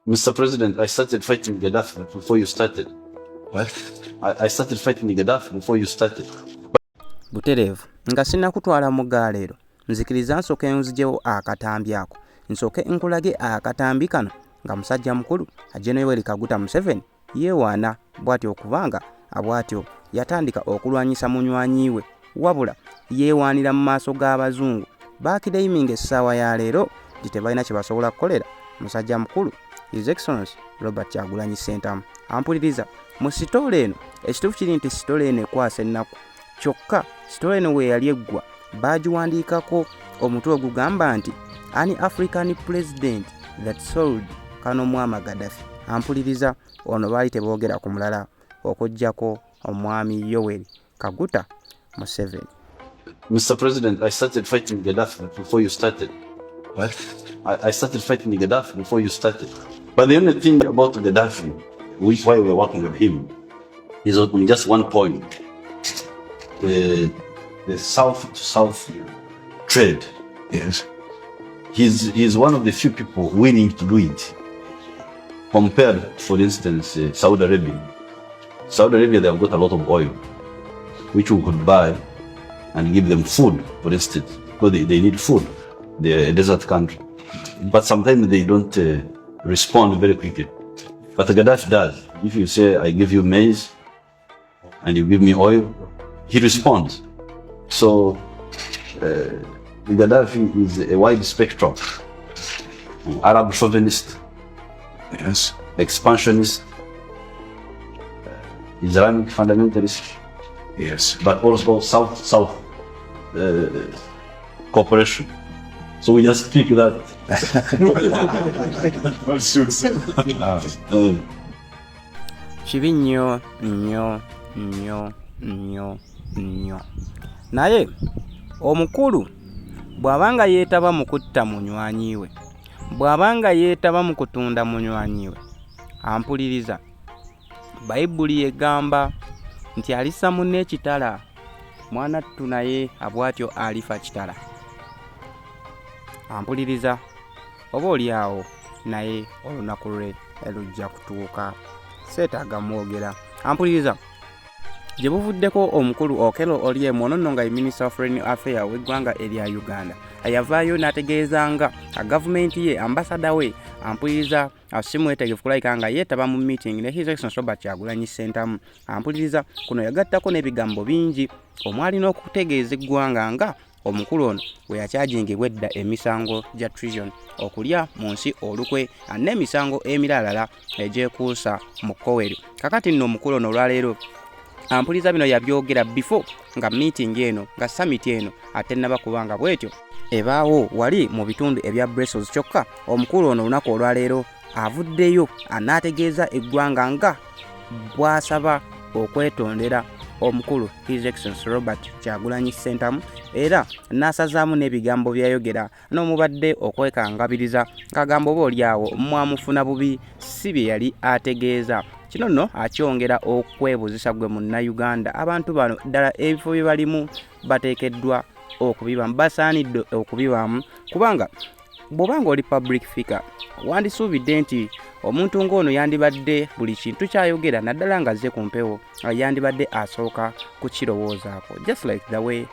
Mr. President, I started fighting Gadafi before you started. What? I started fighting Gadafi before you started. Buterevu, nga sinna kutwala mu gaalero, nzikiriza nsooke nzijewo akatambi ako. Nsooke nkulage akatambi kano nga musajja mukulu General Kaguta Museveni yeewaana bw'atyo okubanga abw'atyo yatandika okulwanyisa munywanyi we, wabula yeewaanira mu maaso g'abazungu baakireiminga essaawa ya leero nti tebalina kye basobola kukolera musajja mukulu His Excellency Robert Kyagulanyi Ssentamu. Ampuliriza mu sitole eno, ekituufu kiri nti sitole eno ekwasa ennaku kyokka sitole eno we yali eggwa baagiwandiikako omutwe ogugamba nti an African president that sold Al-Muammar Gadafi. Ampuliriza ono baali teboogera ku mulala okujjako omwami Yoweri Kaguta Museveni. Mr. President, I started fighting Gadafi before you started. What? I started fighting Gadafi before you started. But the only thing about Gadafi, why we're working with him, is on just one point. The south-to-south trade. Yes. He's one of the few people willing to do it. Compared, for instance, Saudi Arabia. Saudi Arabia, they have got a lot of oil, which we could buy and give them food, for instance, because they need food. They're a desert country. But sometimes they don't respond very quickly. But Gadafi does. If you say, I give you maize and you give me oil, he responds. So, Gadafi is a wide spectrum. Arab chauvinist. Yes. Expansionist. Islamic fundamentalist. Yes. But also South-South cooperation. So we just speak that. Kibi nnyo naye omukulu bw'abanga yeetaba mu kutta munywanyi we, bw'abanga yeetaba mu kutunda munywanyi we, ampuliriza Bayibuli egamba nti alissa munne ekitala, mwanattu naye abw'atyo alifa kitala. Ampuliriza oba oli awo naye olunaku lwe lujja kutuuka, seetaaga mwogera. Ampuliriza gye buvuddeko omukulu Okello Oryem ono nga ye Minister of Foreign Affairs w'eggwanga erya Uganda ayavaayo n'ategeeza nga gavumenti ye ambasada we, ampuliriza asimwetegefu kulayika nga yeetaba mu meeting ne His Excellency Robert Kyagulanyi Ssentamu. Ampuliriza kuno yagattako n'ebigambo bingi omwali n'okutegeeza eggwanga nga omukulu ono we yakyajingibwa edda emisango gya treason okulya mu nsi olukwe n'emisango emirala egyekuusa mu Koweri. Kakati nno omukulu ono olwaleero ampuliriza bino yabyogera before nga meeting eno nga summit eno ate naba kubanga bwetyo ebaawo wali mu bitundu ebya Brussels. Kyokka omukulu ono olunaku olwaleero avuddeyo anaategeeza eggwanga nga bw'asaba okwetondera omukulu His Excellency Robert Kyagulanyi Ssentamu era n'asazaamu n'ebigambo byayogera n'omubadde okwekangabiriza ng'agamba oba oli awo mwamufuna bubi si bye yali ategeeza. Kino nno akyongera okwebuzisa gwe munnayuganda, abantu bano ddala ebifo bye balimu bateekeddwa okubibamu, basaanidde okubibamu, kubanga bw'obanga oli public figure wandisuubidde nti omuntu ng'ono yandibadde buli kintu kyayogera naddala nga azze ku mpewo yandibadde asooka kukirowoozaako, just like the way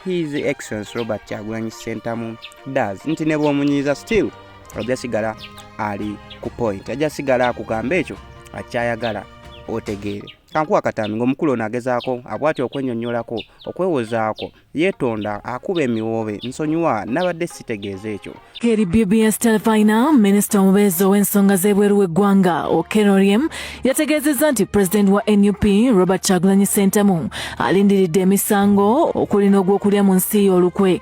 His Excellency Robert Kyagulanyi Ssentamu does. Nti ne bw'omunyiiza still ajja sigala ali ku point, ajja sigala akugamba ekyo akyayagala otegeere. Kankuwa katambi ng'omukulu ono agezaako abwati okwennyonnyolako okwewozaako yeetonda akuba emiwoobe nsonyiwa nabadde sitegeeza ekyo. Keri BBS Telefina, Minisita omubeezi ow'ensonga z'ebweru w'eggwanga Okello Oryem yategeezezza nti Pulezidenti wa NUP Robert Kyagulanyi Ssentamu alindiridde emisango okuli n'ogw'okulya mu nsi olukwe.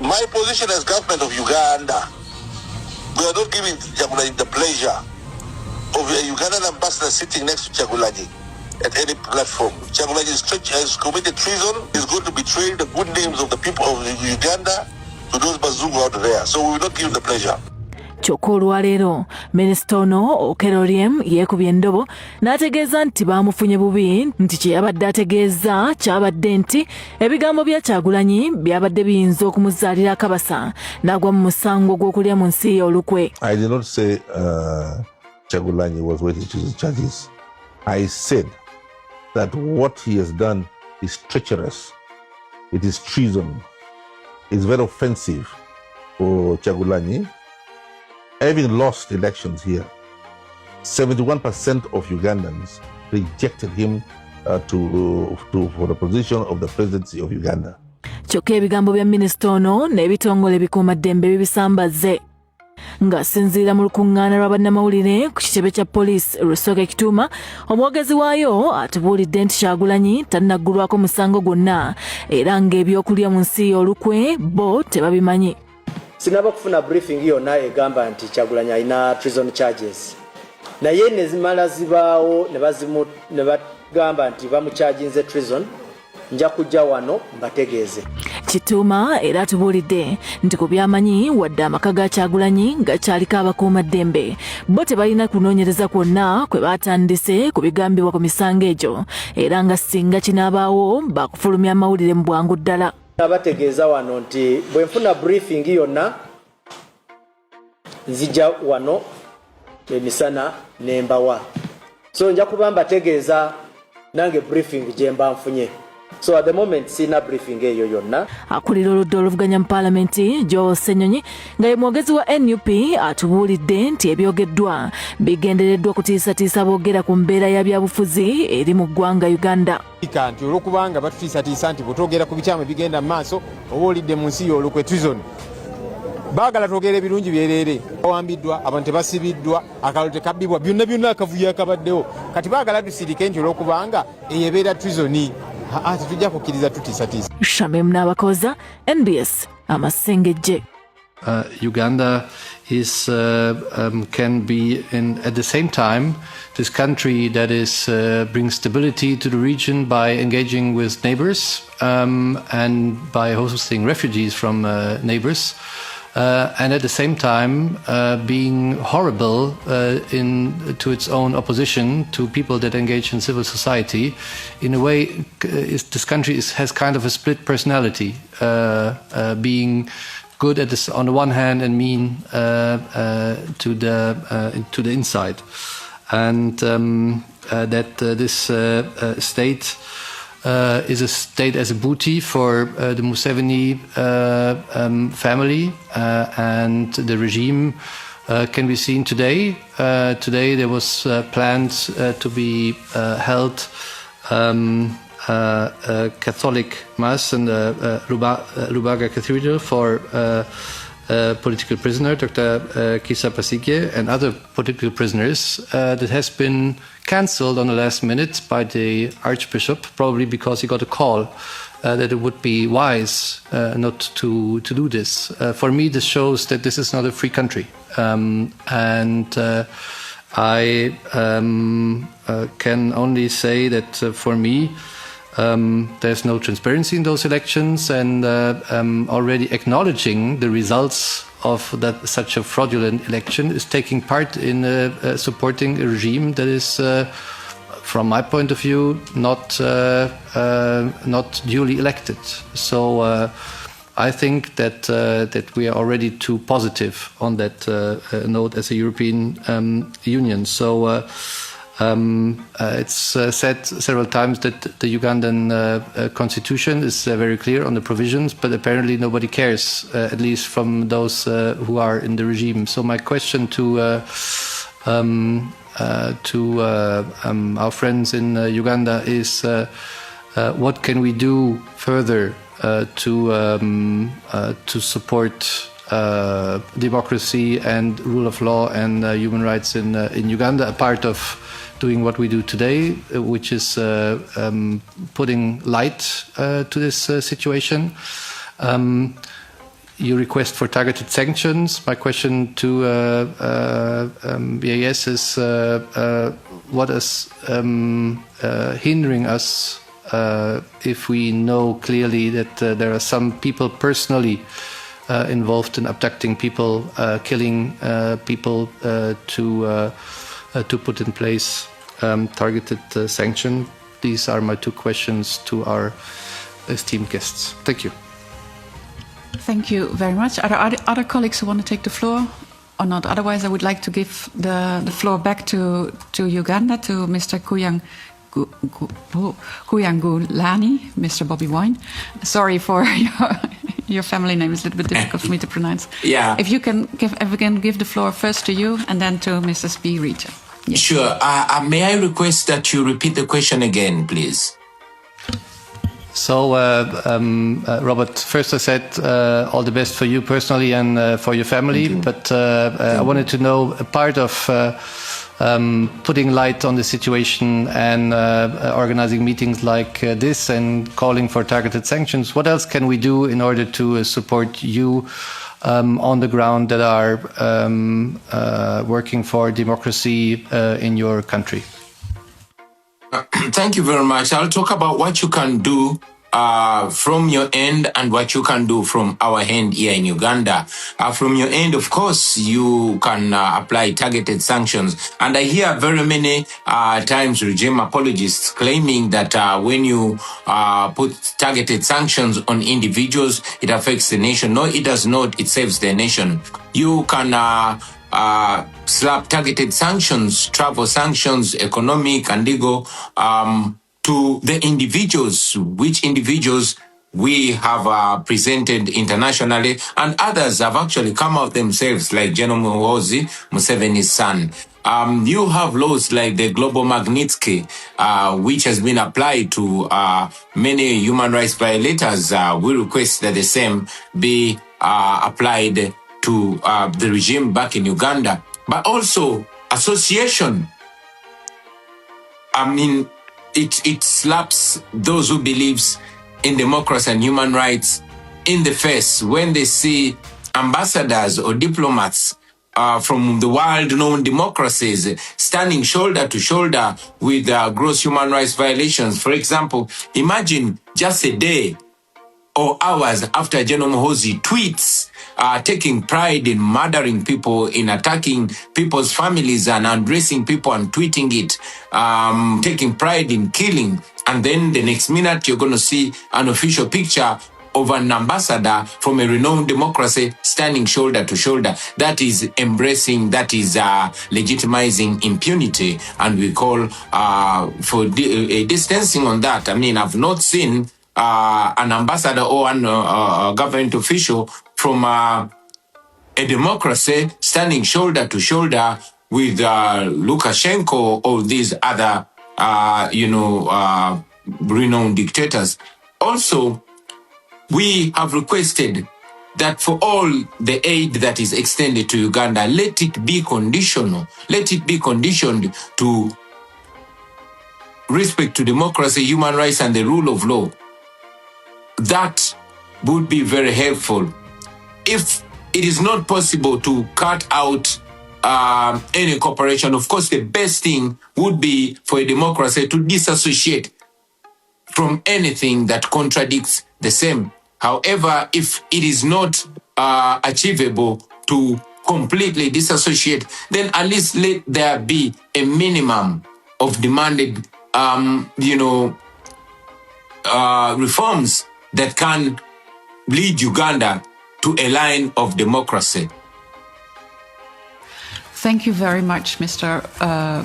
My position as government of Uganda, we are not giving Kyagulanyi the pleasure of a Ugandan ambassador sitting next to Kyagulanyi at any platform. Kyagulanyi has committed treason. He's going to betray the good names of the people of Uganda to those bazungu out there. So we will not give him the pleasure. Kyokka olwaleero Minisita ono Okello Oryem yeekubye endobo n'ategeeza nti baamufunye bubi, nti kye yabadde ategeeza kyabadde nti ebigambo bya Kyagulanyi byabadde biyinza okumuzaalira akabasa n'agwa mu musango gw'okulya mu nsi olukwe. I did not say Kyagulanyi was waiting to the charges, I said that what he has done is treacherous. It is treason. It's very offensive for Kyagulanyi. Having lost elections here, 71% of Ugandans rejected him for the position of the presidency of Uganda. Kyokka ebigambo bya minisita ono n'ebitongole bikuumaddembe bibisambaze. Ng'asinziira mu lukuŋŋaana lwa bannamawulire ku kitebe kya poliisi Lusoga Kituuma, omwogezi waayo atubuulidde nti Kyagulanyi tannaggulwako musango gwonna era ng'ebyokulya mu nsi olukwe bo tebabimanyi. Sinaba kufuna briefing yonna egamba nti Kyagulanyi alina treason charges. Naye ne zimala zibaawo ne bagamba nti bamukyajinze treason, nja kujja wano mbategeeze. Kituuma era atubuulidde nti ku byamanyi wadde amaka ga Kyagulanyi gakyaliko abakuumaddembe bo tebalina kunoonyereza kwonna kwe baatandise ku bigambibwa ku misango egyo era nga singa kinaabaawo bakufulumya amawulire mu bwangu ddala. Abategeeza wano nti bwe nfuna briefing yonna nzija wano emisana nembawa. So nja kuba mbategeeza nange briefing gye mba nfunye. So at the moment sina briefing eyo yonna. Akulira oludda oluvuganya mu Paalamenti Joel Ssenyonyi nga ye mwogezi wa NUP atubuulidde nti ebyogeddwa bigendereddwa kutiisatiisa boogera ku mbeera ya byabufuzi eri mu ggwanga Uganda. Nti olwokubanga batutiisatiisa nti bwetwogera ku bikyamu ebigenda mu maaso oba olidde mu nsi y'olukwe treason. Baagala twogera ebirungi byereere. Bawambiddwa, abantu tebasibiddwa, akalulu tekabbibwa, byonna akavuyo akabaddewo. Kati baagala tusirike nti olwokubanga eyo ebeera treasoni. Tujja kukkiriza tutiisatiisa. Shamim Nabakoza, NBS, Amasengejje. Uganda is can be at the same time this country that is brings stability to the region by engaging with neighbors and by hosting refugees from neighbors. And at the same time being horrible to its own opposition to people that engage in civil society. In a way, this country has kind of a split personality, being good at this on the one hand and mean to the inside, and that this state is a state as a booty for the Museveni family and the regime can be seen today. Today there was planned to be held a Catholic Mass in the Lubaga Cathedral for political prisoner, Dr. Kisa Pasigye, and other political prisoners that has been cancelled on the last minute by the Archbishop, probably because he got a call that it would be wise not to do this. For me, this shows that this is not a free country. I can only say that for me, there's no transparency in those elections, and already acknowledging the results of such a fraudulent election is taking part in supporting a regime that is, from my point of view, not duly elected. So I think that we are already too positive on that note as a European Union. So. It's said several times that the Ugandan constitution is very clear on the provisions, but apparently nobody cares, at least from those who are in the regime. So my question to our friends in Uganda is, what can we do further to support democracy and rule of law and human rights in Uganda, a part of doing what we do today, which is putting light to this situation. You request for targeted sanctions. My question to BAS is what is hindering us if we know clearly that there are some people personally involved in abducting people, killing people, to put in place targeted sanction. These are my two questions to our esteemed guests. Thank you. Thank you very much. Are there other colleagues who want to take the floor or not. Otherwise, I would like to give the floor back to Uganda, to Mr. Kuyangulani, Mr. Bobby Wine. Sorry for your family name. It's a little bit difficult for me to pronounce. Yeah. If we can give the floor first to you and then to Mrs. B. Rita. Yes. Sure. May I request that you repeat the question again, please? So, Robert, first I said all the best for you personally and for your family, but I wanted to know a part of putting light on the situation and organizing meetings like this and calling for targeted sanctions. What else can we do in order to support you on the ground that are working for democracy in your country? Thank you very much. I'll talk about what you can do from your end and what you can do from our end here in Uganda. From your end, of course, you can apply targeted sanctions. And I hear very many times regime apologists claiming that when you put targeted sanctions on individuals, it affects the nation. No, it does not. It saves the nation. You can slap targeted sanctions, travel sanctions, economic and legal, to the individuals, which individuals we have presented internationally, and others have actually come out themselves, like General Muhoozi, Museveni's son. You have laws like the Global Magnitsky, which has been applied to many human rights violators. We request that the same be applied to the regime back in Uganda. But also association. I mean, it slaps those who believes in democracy and human rights in the face when they see ambassadors or diplomats from the world-known democracies standing shoulder to shoulder with gross human rights violations. For example, imagine just a day or hours after General Muhoozi tweets taking pride in murdering people, in attacking people's families and undressing people and tweeting it, taking pride in killing. And then the next minute, you're going to see an official picture of an ambassador from a renowned democracy standing shoulder to shoulder. That is embracing, that is legitimizing impunity. And we call for a distancing on that. I mean, I've not seen an ambassador or an government official from a democracy standing shoulder to shoulder with Lukashenko or these other, renowned dictators. Also, we have requested that for all the aid that is extended to Uganda, let it be conditional. Let it be conditioned to respect to democracy, human rights, and the rule of law. That would be very helpful. If it is not possible to cut out any cooperation, of course, the best thing would be for a democracy to disassociate from anything that contradicts the same. However, if it is not achievable to completely disassociate, then at least let there be a minimum of demanded, reforms that can lead Uganda to a line of democracy. Thank you very much, Mr.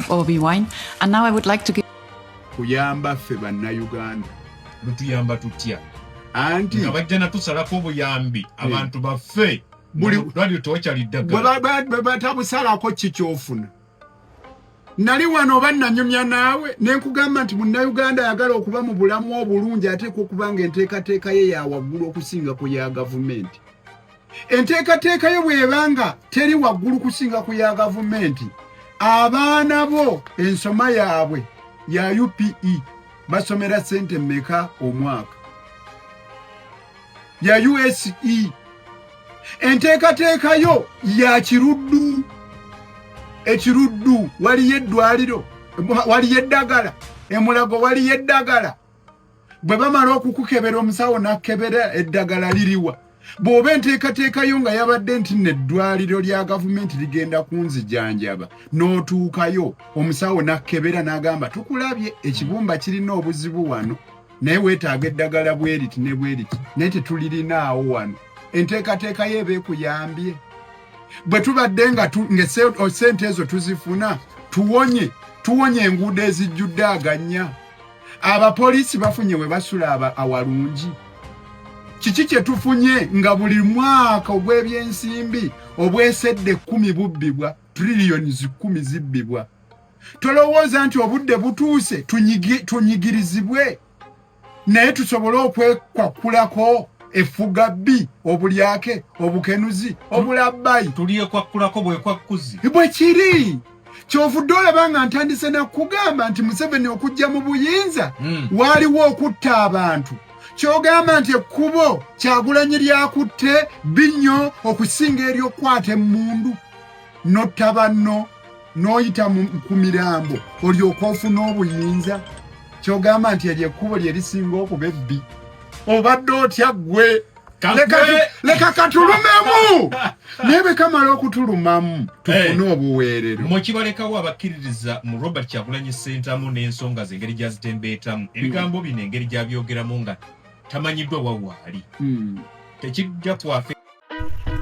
Bobby Wine. And now I would like to give... Kuyamba ffe bannayuganda. Lutuyamba tutya. Anti. Nga bajja natusalako obuyambi abantu baffe. Radio tewakyali ddagala. Batabusalako kikyofuna. Nali wano bannanyumya naawe nenkugamba nti munnayuganda ayagala okuba mu bulamu obulungi ateekwa okuba nga enteekateeka ye ya waggulu okusinga ku ya gavumenti. Enteekateeka yo bw'ebanga teri waggulu kusinga ku ya gavumenti, abaana bo ensoma yaabwe ya UPE basomera ssente mmeka omwaka? Ya USE. Enteekateeka yo ya kiruddu. Ekiruddu waliyo eddwaliro, waliyo eddagala, emulago waliyo eddagala. Bwe bamala okukukebera omusawo nakkebera eddagala liriwa. Bw'oba enteekateekayo nga yabadde nti n'eddwaliro lya gavumenti ligenda kunzijanjaba, n'otuukayo omusawo nakkebera n'agamba tukulabye ekibumba kirina obuzibu wano naye weetaaga eddagala bweriti ne bweriti naye tetulirinaawo wano. Enteekateeka yo eba ekuyambye. bwe tubadde nga sente ezo tuzifuna tuwonye enguudo ezijjudde aganya abapoliisi bafunye we basula awalungi kiki kye tufunye nga buli mwaka ogw'ebyensimbi obwesedde 10 bubbibwa trillions 10 zibbibwa tolowooza nti obudde butuuse tunyigirizibwe naye tusobole okwekwakulako effugabbi obulyake obukenuzi obulabbayi tuliyekwakulako bwekwakuzi bwe kiri kyovudde olaba nga ntandise nakugamba nti Museveni okujja mu buyinza waaliwo okutta abantu kyogamba nti ekkubo Kyagulanyi lyakutte binnyo okusinga ery'okwata emmundu notta banno n'oyita ku mirambo olyoka ofuna obuyinza kyogamba nti eryo ekkubo lye lisinga okuba ebbi obadde otya ggwe leka katulumemu naye bwe kamala okutulumamu tufune obuweerero mukibalekawo abakkiririza mu Robert Kyagulanyi Ssentamu n'ensonga ze engeri gyazitembeetamu ebigambo bino engeri gyabyogeramu nga tamanyiddwa wawaali tekijja kwafe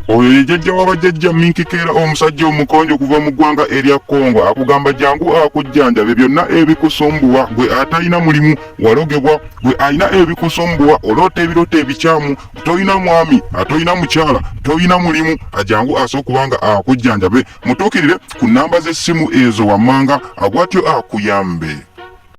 oyo ye jjajja w'abajjajja Minkikeera omusajja omukonjo kuva mu ggwanga erya Kongo akugamba jangu akujjanjabe byonna ebikusumbuwa gwe atalina mulimu walogebwa gwe alina ebikusumbuwa oloota ebirooto ebikyamu toyina mwami atoyina mukyala toyina mulimu ajangu asokubanga akujjanjabe mutuukirire ku nnamba z'essimu ezo wammanga agwatyo akuyambe.